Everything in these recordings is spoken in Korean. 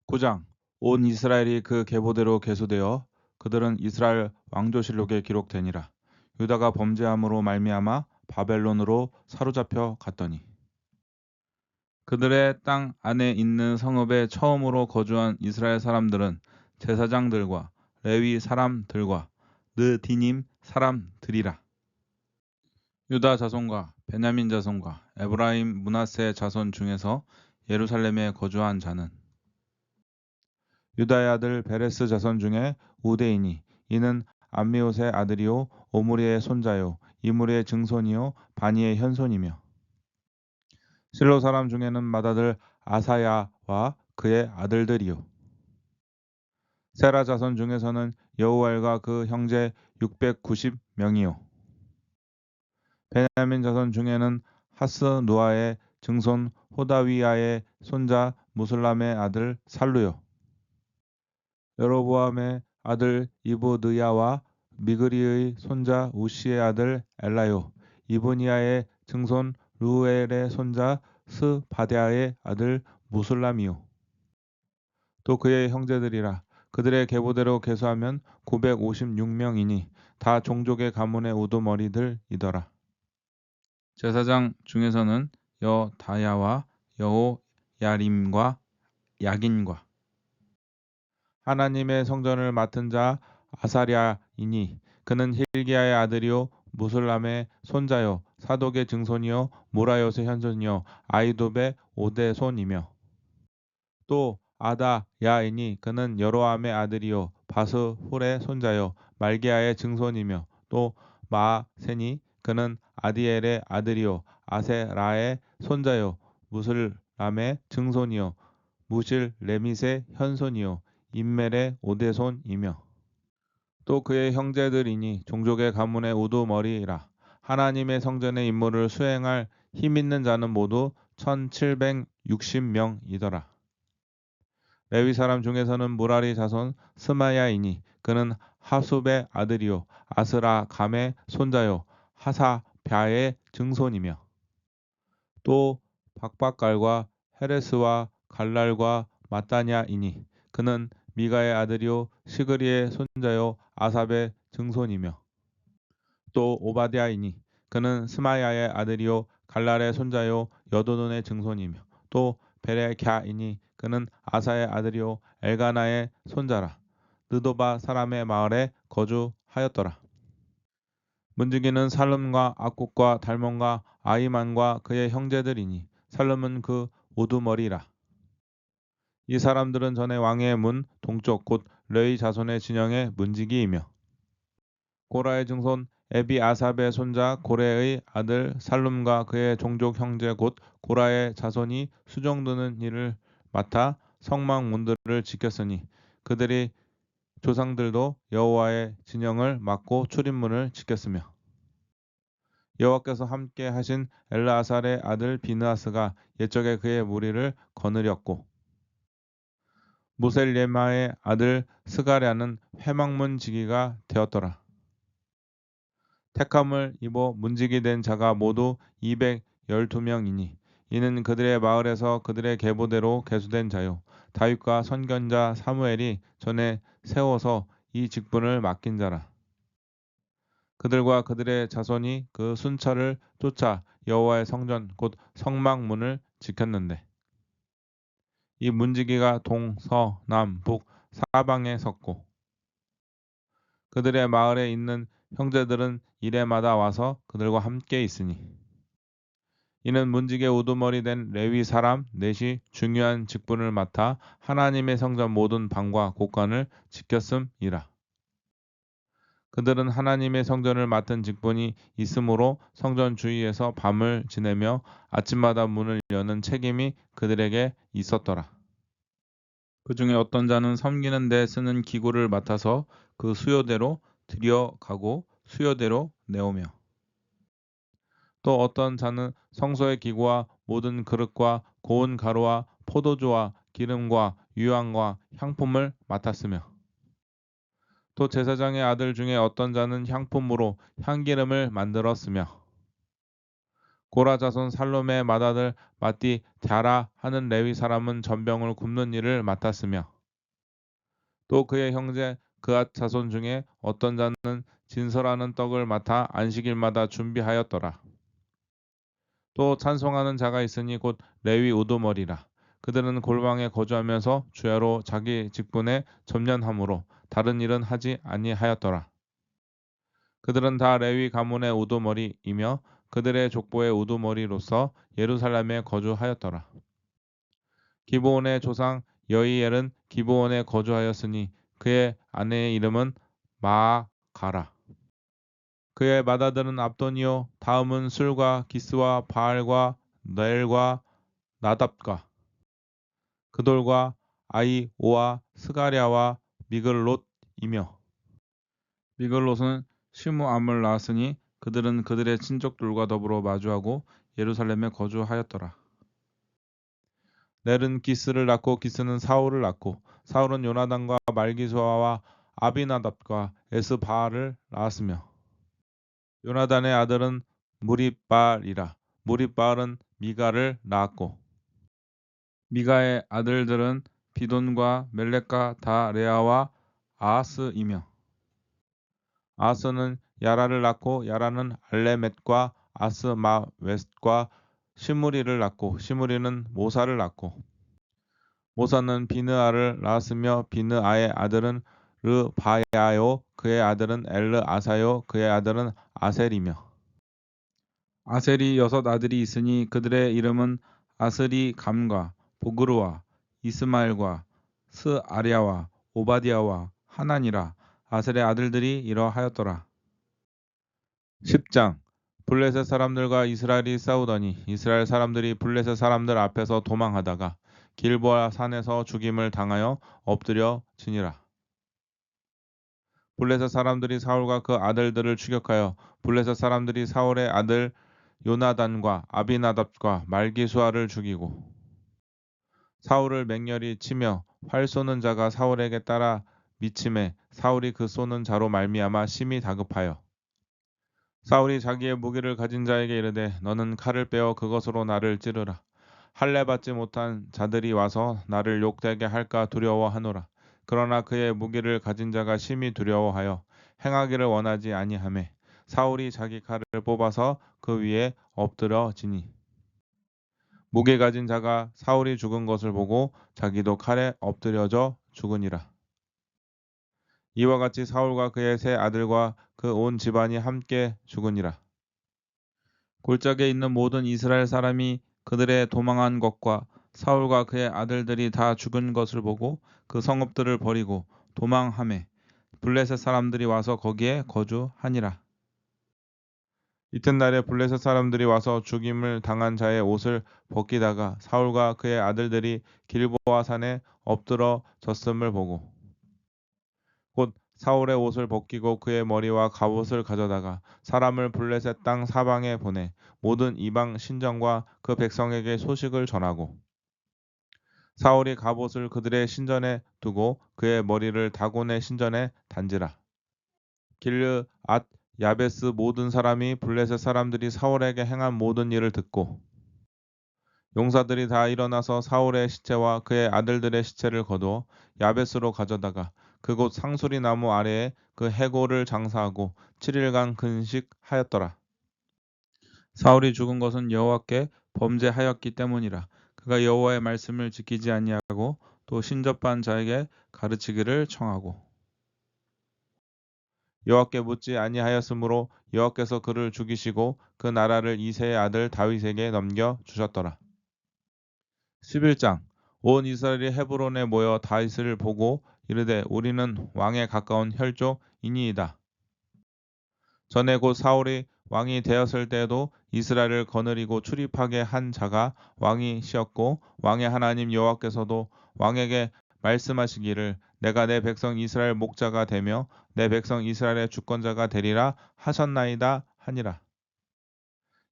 9장 온 이스라엘이 그 계보대로 계수되어 그들은 이스라엘 왕조실록에 기록되니라. 유다가 범죄함으로 말미암아 바벨론으로 사로잡혀 갔더니 그들의 땅 안에 있는 성읍에 처음으로 거주한 이스라엘 사람들은 제사장들과 레위 사람들과 느디님 사람들이라. 유다 자손과 베냐민 자손과 에브라임 므낫세 자손 중에서 예루살렘에 거주한 자는 유다의 아들 베레스 자손 중에 우대이니 이는 암미옷의 아들이요 오므리의 손자요 이므리의 증손이요 바니의 현손이며 실로 사람 중에는 맏아들 아사야와 그의 아들들이요 세라 자손 중에서는 여우엘과 그 형제 690명이요 베냐민 자손 중에는 하스누아의 증손 호다위야의 손자 무슬람의 아들 살루요 여로보암의 아들 이브드야와 미그리의 손자 우시의 아들 엘라요 이브니야의 증손 루엘의 손자 스바랴의 아들 무슬람이요 또 그의 형제들이라 그들의 계보대로 계수하면 956명이니 다 종족의 가문의 우두머리들이더라. 제사장 중에서는 여다야와 여호야림과 야긴과 하나님의 성전을 맡은 자 아사랴이니 그는 힐기야의 아들이요 무슬람의 손자요 사독의 증손이요 모라요의 현손이요 아이돔의 오대손이며 또 아다야이니 그는 여로함의 아들이요 바스훌의 손자요 말기야의 증손이며 또 마세니 그는 아디엘의 아들이요 아세라의 손자요 무슬람의 증손이요 무실 레밋의 현손이요 임멜의 오대손이며 또 그의 형제들이니 종족의 가문의 우두머리라. 하나님의 성전의 임무를 수행할 힘 있는 자는 모두 1760명이더라. 레위 사람 중에서는 무라리 자손 스마야이니 그는 하숲의 아들이요 아스라감의 손자요 하사랴의 증손이며 또 박박갈과 헤레스와 갈랄과 마따냐이니 그는 미가의 아들이요 시그리의 손자요 아삽의 증손이며 또 오바댜이니 그는 스마야의 아들이요 갈랄의 손자요 여도돈의 증손이며 또 베레캬이니 그는 아사의 아들이요 엘가나의 손자라 느도바 사람의 마을에 거주하였더라. 문지기는 살름과 악국과 달몬과 아이만과 그의 형제들이니 살름은 그 우두머리라. 이 사람들은 전에 왕의 문 동쪽 곧 레위 자손의 진영의 문지기이며 고라의 증손 에비아삽의 손자 고레의 아들 살룸과 그의 종족 형제 곧 고라의 자손이 수종드는 일을 맡아 성막 문들을 지켰으니 그들이 조상들도 여호와의 진영을 맡고 출입문을 지켰으며 여호와께서 함께 하신 엘라아살의 아들 비느하스가 옛적에 그의 무리를 거느렸고 무셀레마의 아들 스가랴는 회막문지기가 되었더라. 택함을 입어 문지기 된 자가 모두 212명이니 이는 그들의 마을에서 그들의 계보대로 계수된 자요 다윗과 선견자 사무엘이 전에 세워서 이 직분을 맡긴 자라. 그들과 그들의 자손이 그 순찰을 쫓아 여호와의 성전 곧 성막문을 지켰는데 이 문지기가 동, 서, 남, 북 사방에 섰고 그들의 마을에 있는 형제들은 이레마다 와서 그들과 함께 있으니 이는 문지기의 우두머리 된 레위 사람 넷이 중요한 직분을 맡아 하나님의 성전 모든 방과 곳간을 지켰음이라. 그들은 하나님의 성전을 맡은 직분이 있으므로 성전 주위에서 밤을 지내며 아침마다 문을 여는 책임이 그들에게 있었더라. 그 중에 어떤 자는 섬기는 데 쓰는 기구를 맡아서 그 수요대로 들여가고 수요대로 내오며 또 어떤 자는 성소의 기구와 모든 그릇과 고운 가루와 포도주와 기름과 유향과 향품을 맡았으며 또 제사장의 아들 중에 어떤 자는 향품으로 향기름을 만들었으며 고라 자손 살롬의 맏아들 마띠 갸라 하는 레위 사람은 전병을 굽는 일을 맡았으며 또 그의 형제 그앗 자손 중에 어떤 자는 진설하는 떡을 맡아 안식일마다 준비하였더라. 또 찬송하는 자가 있으니 곧 레위 우두머리라. 그들은 골방에 거주하면서 주야로 자기 직분에 전념함으로 다른 일은 하지 아니하였더라. 그들은 다 레위 가문의 우두머리이며 그들의 족보의 우두머리로서 예루살렘에 거주하였더라. 기브온의 조상 여이엘은 기브온에 거주하였으니 그의 아내의 이름은 마아가라. 그의 맏아들은 압돈이요 다음은 술과 기스와 바알과 넬과 나답과 그돌과 아이오와 스가랴와 미글롯이며 미글롯은 시므암을 낳았으니 그들은 그들의 친족들과 더불어 마주하고 예루살렘에 거주하였더라. 넬은 기스를 낳고 기스는 사울을 낳고 사울은 요나단과 말기수아와 아비나답과 에스바알을 낳았으며 요나단의 아들은 무리바알이라. 무리바알은 미가를 낳았고 미가의 아들들은 비돈과 멜렉과 다레아와 아하스이며 아하스는 야라를 낳고 야라는 알레멧과 아스마웻과 시므리를 낳고 시므리는 모사를 낳고 모사는 비느아를 낳았으며 비느아의 아들은 르바야요 그의 아들은 엘르아사요 그의 아들은 아셀이며 아셀이 6 아들이 있으니 그들의 이름은 아스리감과 보그르와 이스마엘과 스아랴와 오바디아와 하난이라. 아셀의 아들들이 이러하였더라. 10장 블레셋 사람들과 이스라엘이 싸우더니 이스라엘 사람들이 블레셋 사람들 앞에서 도망하다가 길보아 산에서 죽임을 당하여 엎드려 지니라. 블레셋 사람들이 사울과 그 아들들을 추격하여 블레셋 사람들이 사울의 아들 요나단과 아비나답과 말기수아를 죽이고 사울을 맹렬히 치며 활 쏘는 자가 사울에게 따라 미침해 사울이 그 쏘는 자로 말미암아 심히 다급하여 사울이 자기의 무기를 가진 자에게 이르되 너는 칼을 빼어 그것으로 나를 찌르라. 할례 받지 못한 자들이 와서 나를 욕되게 할까 두려워하노라. 그러나 그의 무기를 가진 자가 심히 두려워하여 행하기를 원하지 아니하매 사울이 자기 칼을 뽑아서 그 위에 엎드러지니 무게 가진 자가 사울이 죽은 것을 보고 자기도 칼에 엎드려져 죽으니라. 이와 같이 사울과 그의 세 아들과 그 온 집안이 함께 죽으니라. 골짜기에 있는 모든 이스라엘 사람이 그들의 도망한 것과 사울과 그의 아들들이 다 죽은 것을 보고 그 성읍들을 버리고 도망하매 블레셋 사람들이 와서 거기에 거주하니라. 이튿날에 블레셋 사람들이 와서 죽임을 당한 자의 옷을 벗기다가 사울과 그의 아들들이 길보아 산에 엎드러졌음을 보고 곧 사울의 옷을 벗기고 그의 머리와 갑옷을 가져다가 사람을 블레셋 땅 사방에 보내 모든 이방 신전과 그 백성에게 소식을 전하고 사울이 갑옷을 그들의 신전에 두고 그의 머리를 다곤의 신전에 단지라. 길르앗 야베스 모든 사람이 블레셋 사람들이 사울에게 행한 모든 일을 듣고 용사들이 다 일어나서 사울의 시체와 그의 아들들의 시체를 거두어 야베스로 가져다가 그곳 상수리 나무 아래에 그 해골을 장사하고 7일간 근식하였더라. 사울이 죽은 것은 여호와께 범죄하였기 때문이라. 그가 여호와의 말씀을 지키지 아니하고 또 신접한 자에게 가르치기를 청하고 여호와께 묻지 아니하였으므로 여호와께서 그를 죽이시고 그 나라를 이새의 아들 다윗에게 넘겨 주셨더라. 11장 온 이스라엘이 헤브론에 모여 다윗을 보고 이르되 우리는 왕에 가까운 혈족이니이다. 전에 곧 사울이 왕이 되었을 때에도 이스라엘을 거느리고 출입하게 한 자가 왕이시었고 왕의 하나님 여호와께서도 왕에게 말씀하시기를 내가 내 백성 이스라엘 목자가 되며 내 백성 이스라엘의 주권자가 되리라 하셨나이다 하니라.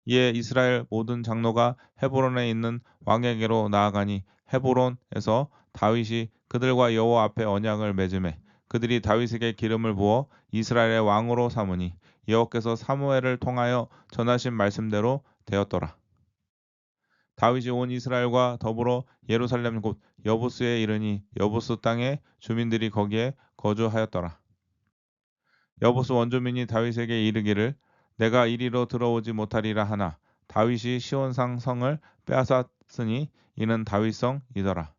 이에 이스라엘 모든 장로가 헤브론에 있는 왕에게로 나아가니 헤브론에서 다윗이 그들과 여호와 앞에 언약을 맺음에 그들이 다윗에게 기름을 부어 이스라엘의 왕으로 삼으니 여호와께서 사무엘을 통하여 전하신 말씀대로 되었더라. 다윗이 온 이스라엘과 더불어 예루살렘 곧 여부스에 이르니 여부스 땅의 주민들이 거기에 거주하였더라. 여부스 원주민이 다윗에게 이르기를 내가 이리로 들어오지 못하리라 하나 다윗이 시온산 성을 빼앗았으니 이는 다윗성이더라.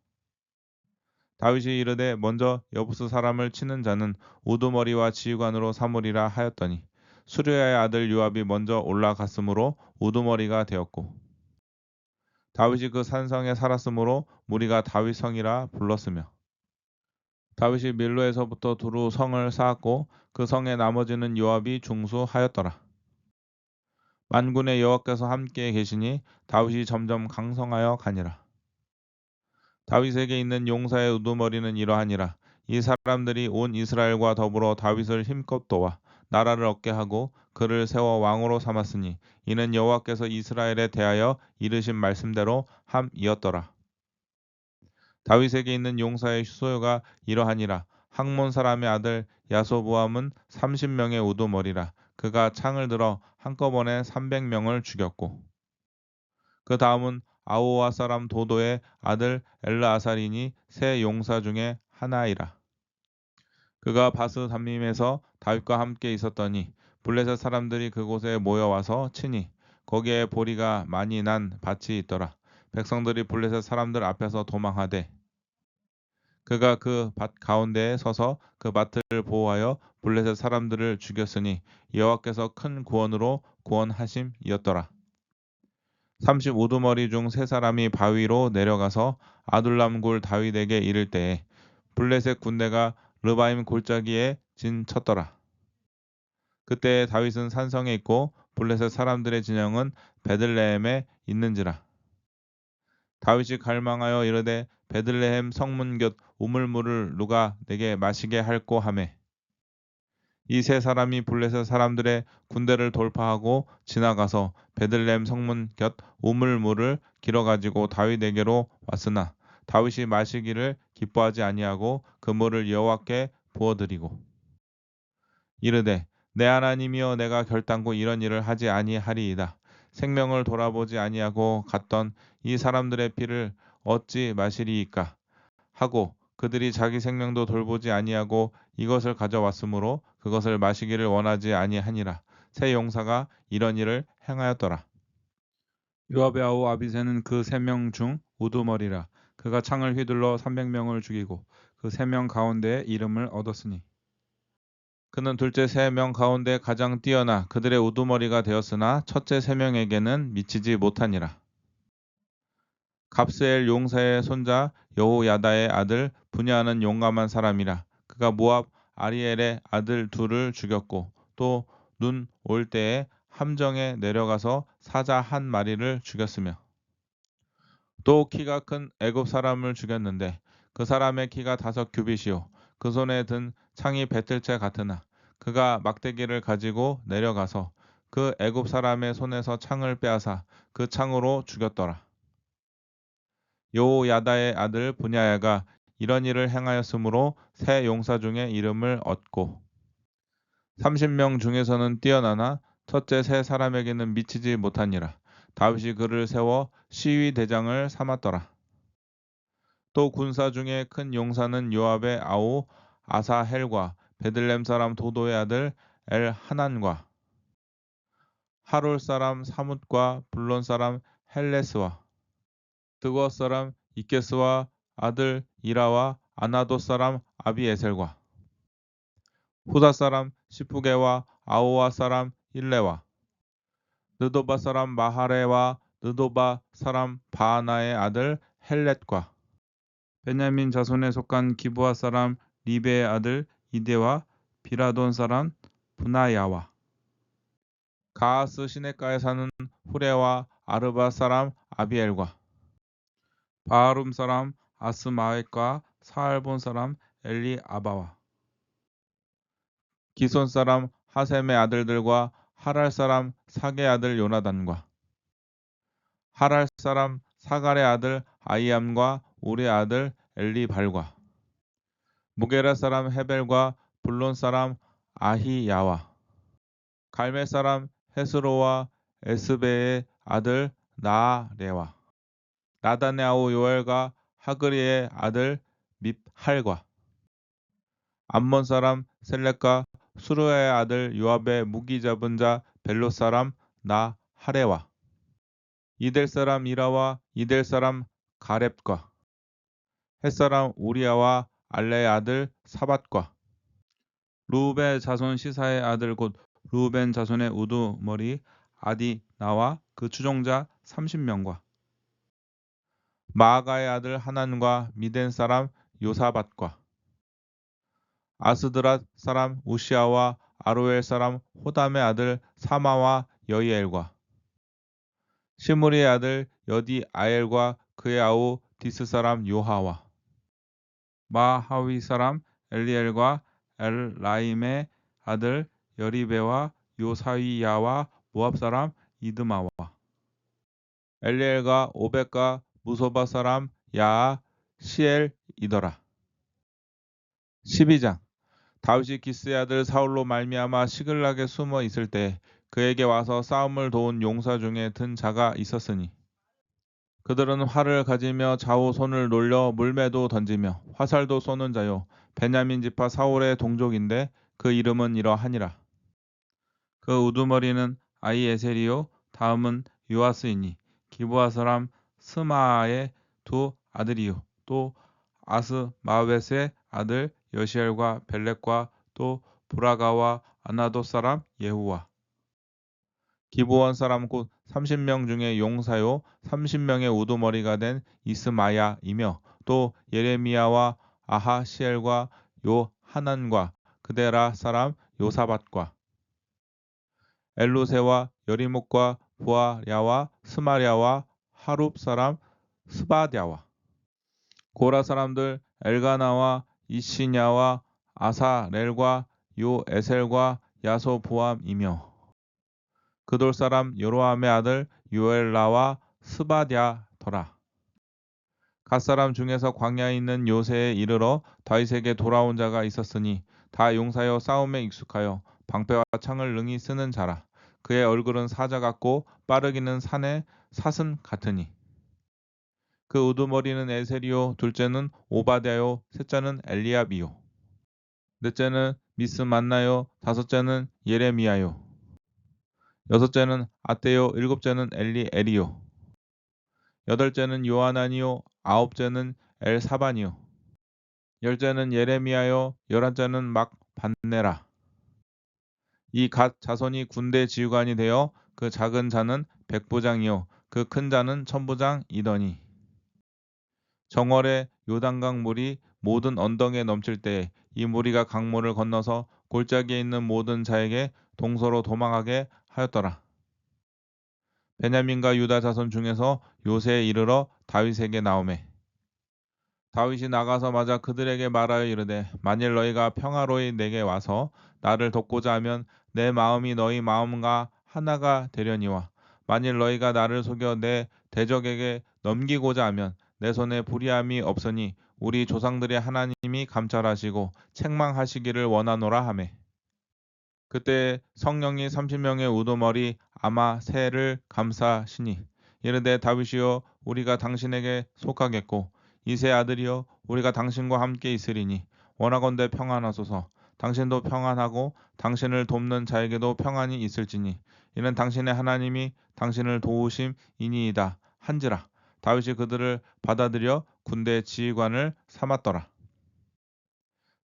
다윗이 이르되 먼저 여부스 사람을 치는 자는 우두머리와 지휘관으로 삼으리라 하였더니 수르야의 아들 요압이 먼저 올라갔으므로 우두머리가 되었고 다윗이 그 산성에 살았으므로 무리가 다윗성이라 불렀으며 다윗이 밀로에서부터 두루 성을 쌓았고 그 성의 나머지는 요압이 중수하였더라. 만군의 여호와께서 함께 계시니 다윗이 점점 강성하여 가니라. 다윗에게 있는 용사의 우두머리는 이러하니라. 이 사람들이 온 이스라엘과 더불어 다윗을 힘껏 도와 나라를 얻게 하고 그를 세워 왕으로 삼았으니 이는 여호와께서 이스라엘에 대하여 이르신 말씀대로 함이었더라. 다윗에게 있는 용사의 수요가 이러하니라. 학몬 사람의 아들 야소보암은 30명의 우두머리라. 그가 창을 들어 한꺼번에 300명을 죽였고 그 다음은 아호와 사람 도도의 아들 엘르아살이니 세 용사 중에 하나이라. 그가 바스 담림에서 다윗과 함께 있었더니 블레셋 사람들이 그곳에 모여와서 치니 거기에 보리가 많이 난 밭이 있더라. 백성들이 블레셋 사람들 앞에서 도망하되 그가 그 밭 가운데에 서서 그 밭을 보호하여 블레셋 사람들을 죽였으니 여호와께서 큰 구원으로 구원하심이었더라. 35두머리 중 세 사람이 바위로 내려가서 아둘람 굴 다윗에게 이를 때에 블레셋 군대가 르바임 골짜기에 진쳤더라. 그때 다윗은 산성에 있고 블레셋 사람들의 진영은 베들레헴에 있는지라. 다윗이 갈망하여 이르되 베들레헴 성문 곁 우물물을 누가 내게 마시게 할꼬 하매 이 세 사람이 블레셋 사람들의 군대를 돌파하고 지나가서 베들레헴 성문 곁 우물물을 길어 가지고 다윗에게로 왔으나 다윗이 마시기를 기뻐하지 아니하고 그 물을 여호와께 부어드리고 이르되 내 하나님이여 내가 결단코 이런 일을 하지 아니하리이다. 생명을 돌아보지 아니하고 갔던 이 사람들의 피를 어찌 마시리이까 하고 그들이 자기 생명도 돌보지 아니하고 이것을 가져왔으므로 그것을 마시기를 원하지 아니하니라. 세 용사가 이런 일을 행하였더라. 요압의 아우 아비새는 그 세 명 중 우두머리라. 그가 창을 휘둘러 300명을 죽이고 그 세 명 가운데에 이름을 얻었으니 그는 둘째 세 명 가운데 가장 뛰어나 그들의 우두머리가 되었으나 첫째 세 명에게는 미치지 못하니라. 갑스엘 용사의 손자 여호야다의 아들 분야는 용감한 사람이라. 그가 모압 아리엘의 아들 둘을 죽였고 또 눈 올 때에 함정에 내려가서 사자 한 마리를 죽였으며 또 키가 큰 애굽 사람을 죽였는데 그 사람의 키가 5규빗이요 그 손에 든 창이 배틀채 같으나 그가 막대기를 가지고 내려가서 그 애굽 사람의 손에서 창을 빼앗아 그 창으로 죽였더라. 여호야다의 아들 분야야가 이런 일을 행하였으므로 세 용사 중에 이름을 얻고 30명 중에서는 뛰어나나 첫째 세 사람에게는 미치지 못하니라. 다윗이 그를 세워 시위 대장을 삼았더라. 또 군사 중에 큰 용사는 요압의 아우 아사헬과 베들렘 사람 도도의 아들 엘하난과 하롤 사람 사뭇과 블론 사람 헬레스와 드거 사람 이케스와 아들 이라와 아나도 사람 아비에셀과 후다 사람 시프게와 아오와 사람 일레와 느도바 사람 마하레와 느도바 사람 바하나의 아들 헬렛과 베냐민 자손에 속한 기브아 사람 리베의 아들 이데와 비라돈 사람 분하야와 가하스 시냇가에 사는 후레와 아르바 사람 아비엘과 바하룸 사람 아스마웻과 사알본 사람 엘리아바와 기손 사람 하셈의 아들들과 하랄 사람 사게 아들 요나단과 하랄 사람 사갈의 아들 아이암과 우리 아들 엘리발과 무게라 사람 헤벨과 블론 사람 아히야와 갈멜 사람 헤스로와 에스베의 아들 나아레와 나단의 아우 요엘과 하그리의 아들 밉할과 암몬 사람 셀렉과 수르의 아들 요압의 무기 잡은 자 벨롯 사람 나하레와 이델 사람 이라와 이델 사람 가렙과 헷 사람 우리아와 알레의 아들 사밧과 루벤 자손 시사의 아들 곧 루벤 자손의 우두머리 아디나와 그 추종자 30명과 마아가의 아들 하난과 미덴 사람 요사밧과 아스드랏 사람 우시아와 아로엘 사람 호담의 아들 사마와 여이엘과 시므리의 아들 여디아엘과 그의 아우 디스 사람 요하와 마하위 사람 엘리엘과 엘라임의 아들 여리베와 요사위야와 모압 사람 이드마와 엘리엘과 오벳과 무소바 사람 야아 시엘이더라. 12장 다윗이 기스의 아들 사울로 말미암아 시글락에 숨어 있을 때 그에게 와서 싸움을 도운 용사 중에 든 자가 있었으니 그들은 활을 가지며 좌우 손을 놀려 물매도 던지며 화살도 쏘는 자요 베냐민 지파 사울의 동족인데 그 이름은 이러하니라. 그 우두머리는 아히에셀이요 다음은 요아스이니 기브아 사람 스마아의 두 아들이요 또 아스마웻의 아들 여시엘과 벨렉과 또 브라가와 아나돗 사람 예후와 기브온 사람 곧 30명 중에 용사요 30명의 우두머리가 된 이스마야이며 또 예레미야와 아하시엘과 요하난과 그데라 사람 요사밧과 엘루세와 여리목과 부아랴와 스마랴와 하룹 사람 스바랴와 고라 사람들 엘가나와 이시냐와 아사렐과 요에셀과 야소보암이며 그돌 사람 여로함의 아들 요엘라와 스바랴더라. 갓 사람 중에서 광야에 있는 요새에 이르러 다윗에게 돌아온 자가 있었으니 다 용사여 싸움에 익숙하여 방패와 창을 능히 쓰는 자라. 그의 얼굴은 사자 같고 빠르기는 산의 사슴 같으니 그 우두머리는 에셀이요 둘째는 오바댜요 셋째는 엘리압이요 넷째는 미스만나요 다섯째는 예레미야요 여섯째는 아떼요 일곱째는 엘리엘이요 여덟째는 요하나니요 아홉째는 엘사반이요 열째는 예레미야요 열한째는 막반네라 이 갓 자손이 군대 지휘관이 되어 그 작은 자는 백부장이요 그 큰 자는 천부장이더니 정월에 요단강 물이 모든 언덕에 넘칠 때에 이 무리가 강물을 건너서 골짜기에 있는 모든 자에게 동서로 도망하게 하였더라. 베냐민과 유다 자손 중에서 요새에 이르러 다윗에게 나오매 다윗이 나가서 맞아 그들에게 말하여 이르되 만일 너희가 평화로이 내게 와서 나를 돕고자 하면 내 마음이 너희 마음과 하나가 되려니와 만일 너희가 나를 속여 내 대적에게 넘기고자 하면 내 손에 불의함이 없으니 우리 조상들의 하나님이 감찰하시고 책망하시기를 원하노라 하매 그때 성령이 30명의 우두머리 아마새를 감사시니 이르되 다윗이여 우리가 당신에게 속하겠고 이세 아들이여 우리가 당신과 함께 있으리니 원하건대 평안하소서 당신도 평안하고 당신을 돕는 자에게도 평안이 있을지니 이는 당신의 하나님이 당신을 도우심이니이다 한지라 다윗이 그들을 받아들여 군대 지휘관을 삼았더라.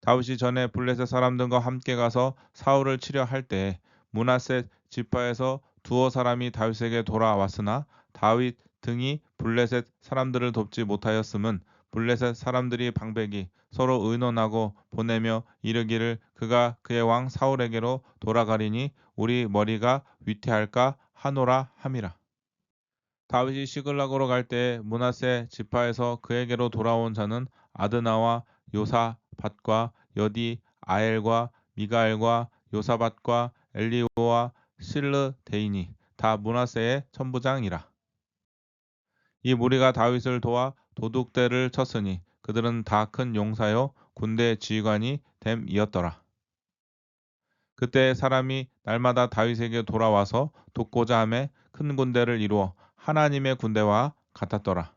다윗이 전에 블레셋 사람들과 함께 가서 사울을 치려 할 때에 므낫셋 지파에서 두어 사람이 다윗에게 돌아왔으나 다윗 등이 블레셋 사람들을 돕지 못하였음은 블레셋 사람들이 방백이 서로 의논하고 보내며 이르기를 그가 그의 왕 사울에게로 돌아가리니 우리 머리가 위태할까 하노라 함이라. 다윗이 시글락으로 갈 때에 므낫세 지파에서 그에게로 돌아온 자는 아드나와 요사밧과 여디 아엘과 미가엘과 요사밧과 엘리오와 실르데이니 다 므낫세의 천부장이라. 이 무리가 다윗을 도와 도둑대를 쳤으니 그들은 다 큰 용사요 군대 지휘관이 됨이었더라. 그때 사람이 날마다 다윗에게 돌아와서 돕고자 하매 큰 군대를 이루어 하나님의 군대와 같았더라.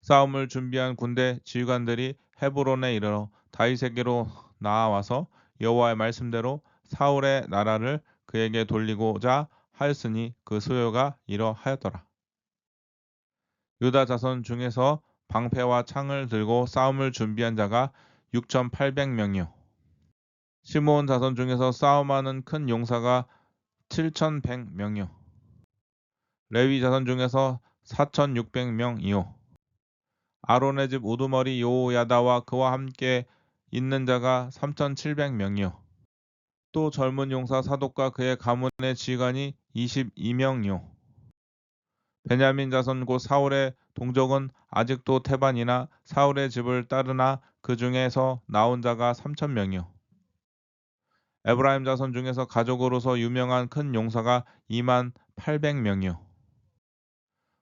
싸움을 준비한 군대 지휘관들이 헤브론에 이르러 다윗에게로 나아와서 여호와의 말씀대로 사울의 나라를 그에게 돌리고자 하였으니 그 수요가 이러하였더라. 유다 자손 중에서 방패와 창을 들고 싸움을 준비한 자가 6,800명이요. 시므온 자손 중에서 싸움하는 큰 용사가 7,100명이요. 레위 자손 중에서 4,600명이요. 아론의 집 우두머리 요야다와 그와 함께 있는 자가 3,700명이요. 또 젊은 용사 사독과 그의 가문의 지휘관이 22명이요. 베냐민 자손 곧 사울의 동족은 아직도 태반이나 사울의 집을 따르나 그 중에서 나온 자가 3,000명이요. 에브라임 자손 중에서 가족으로서 유명한 큰 용사가 28,000명이요.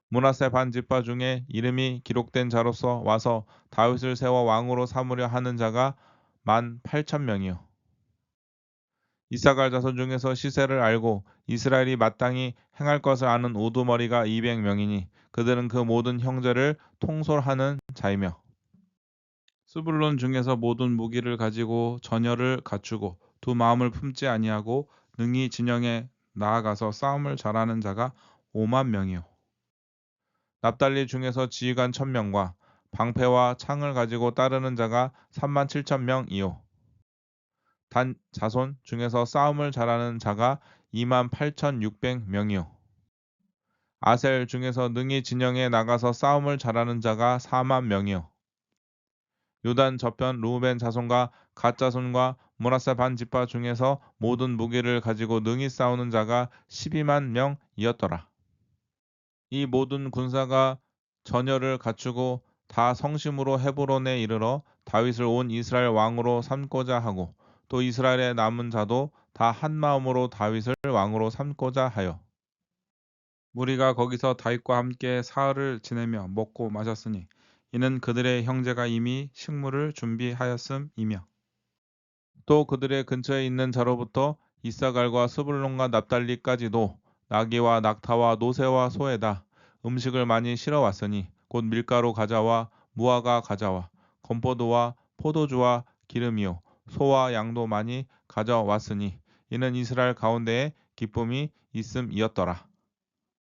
므낫세 반지파 중에 이름이 기록된 자로서 와서 다윗을 세워 왕으로 삼으려 하는 자가 18,000명이요. 이사갈 자손 중에서 시세를 알고 이스라엘이 마땅히 행할 것을 아는 우두머리가 200명이니 그들은 그 모든 형제를 통솔하는 자이며 스불론 중에서 모든 무기를 가지고 전열을 갖추고 두 마음을 품지 아니하고 능히 진영에 나아가서 싸움을 잘하는 자가 50,000명이요. 납달리 중에서 지휘관 1,000명과 방패와 창을 가지고 따르는 자가 37,000명이요. 단 자손 중에서 싸움을 잘하는 자가 28,600명이요. 아셀 중에서 능히 진영에 나가서 싸움을 잘하는 자가 40,000명이요. 요단 저편 루벤 자손과 갓 자손과 므낫세 반 지파 중에서 모든 무기를 가지고 능히 싸우는 자가 120,000명이었더라. 이 모든 군사가 전열을 갖추고 다 성심으로 헤브론에 이르러 다윗을 온 이스라엘 왕으로 삼고자 하고 또 이스라엘의 남은 자도 다 한 마음으로 다윗을 왕으로 삼고자 하여 무리가 거기서 다윗과 함께 사흘을 지내며 먹고 마셨으니 이는 그들의 형제가 이미 식물을 준비하였음이며 또 그들의 근처에 있는 자로부터 이사갈과 스불론과 납달리까지도 나귀와 낙타와 노새와 소에다 음식을 많이 실어왔으니 곧 밀가루 가자와 무화과 가자와 건포도와 포도주와 기름이요 소와 양도 많이 가져왔으니 이는 이스라엘 가운데에 기쁨이 있음이었더라.